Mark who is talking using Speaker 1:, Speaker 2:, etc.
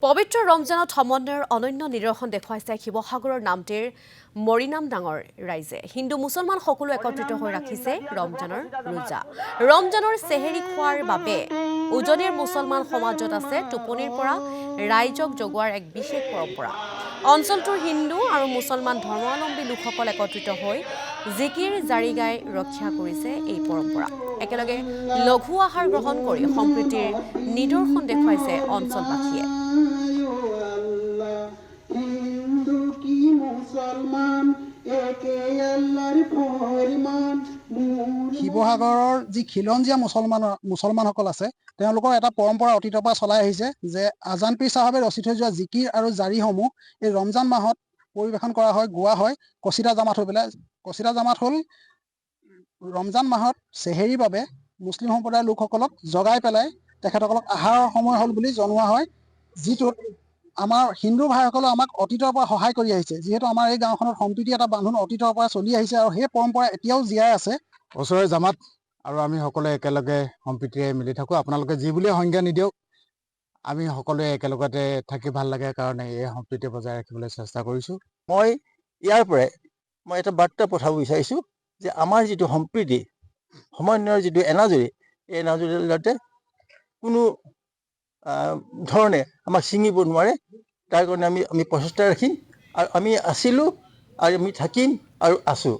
Speaker 1: পবিত্ৰ ৰমজানত সমন্বয়ৰ অনন্য নিদৰ্শন দেখুৱাইছে শিৱসাগৰৰ নামটিৰ মৰিনাম ডাঙৰ ৰাইজে। হিন্দু মুছলমান সকলো একত্ৰিত হৈ ৰাখিছে ৰমজানৰ ৰোজা। ৰমজানৰ চেহেৰি খোৱাৰ বাবে উজনিৰ মুছলমান সমাজত আছে টোপনিৰ পৰা ৰাইজক জগোৱাৰ এক বিশেষ পৰম্পৰা। অঞ্চলটোৰ হিন্দু আৰু মুছলমান ধৰ্মাৱলম্বী লোকসকল একত্ৰিত হৈ জিকিৰ জাৰি গাই ৰক্ষা কৰিছে এই পৰম্পৰা। একেলগে লঘু আহাৰ গ্ৰহণ কৰি সম্প্ৰীতিৰ নিদৰ্শন দেখুৱাইছে অঞ্চলবাসীয়ে।
Speaker 2: শিৱসাগৰৰ যি খিলঞ্জীয়া মুছলমানসকল আছে তেওঁলোকৰ এটা পৰম্পৰা অতীতৰ পৰা চলাই আহিছে যে আজান পীৰ চাহাবে ৰচি থৈ যোৱা জিকিৰ আৰু জাৰিসমূহ এই ৰমজান মাহত পৰিৱেশন কৰা হয়, গোৱা হয়। কচিদা জামাত হৈ পেলাই কচিদা জামাত হ'ল ৰমজান মাহত চেহেৰিৰ বাবে মুছলিম সম্প্ৰদায়ৰ লোকসকলক জগাই পেলাই তেখেতসকলক আহাৰৰ সময় হ'ল বুলি জনোৱা হয়, যিটোত আমাৰ হিন্দু ভাইসকলে আমাক অতীতৰ পৰা সহায় কৰি আহিছে। যিহেতু আমাৰ এই গাঁওখনত সম্প্ৰীতি এটা বান্ধোন অতীতৰ পৰা চলি আহিছে আৰু সেই পৰম্পৰা এতিয়াও জীয়াই আছে।
Speaker 3: ওচৰৰে জামাত আৰু আমি সকলোৱে একেলগে সম্প্ৰীতিৰে মিলি থাকোঁ। আপোনালোকে যি বুলিয়ে সংজ্ঞা নিদিয়ক, আমি সকলোৱে একেলগতে থাকি ভাল লাগে কাৰণে এই সম্প্ৰীতি বজাই ৰাখিবলৈ চেষ্টা কৰিছোঁ।
Speaker 4: মই ইয়াৰ পৰাই এটা বাৰ্তা পঠাব বিচাৰিছোঁ যে আমাৰ যিটো সম্প্ৰীতি সমন্বয়ৰ যিটো এনাজৰী, এই এনাজৰী যাতে কোনো ধৰণে আমাক ছিঙিব নোৱাৰে, তাৰ কাৰণে আমি প্ৰচেষ্টা ৰাখিম আৰু আমি আছিলোঁ আৰু আমি থাকিম আৰু আছোঁ।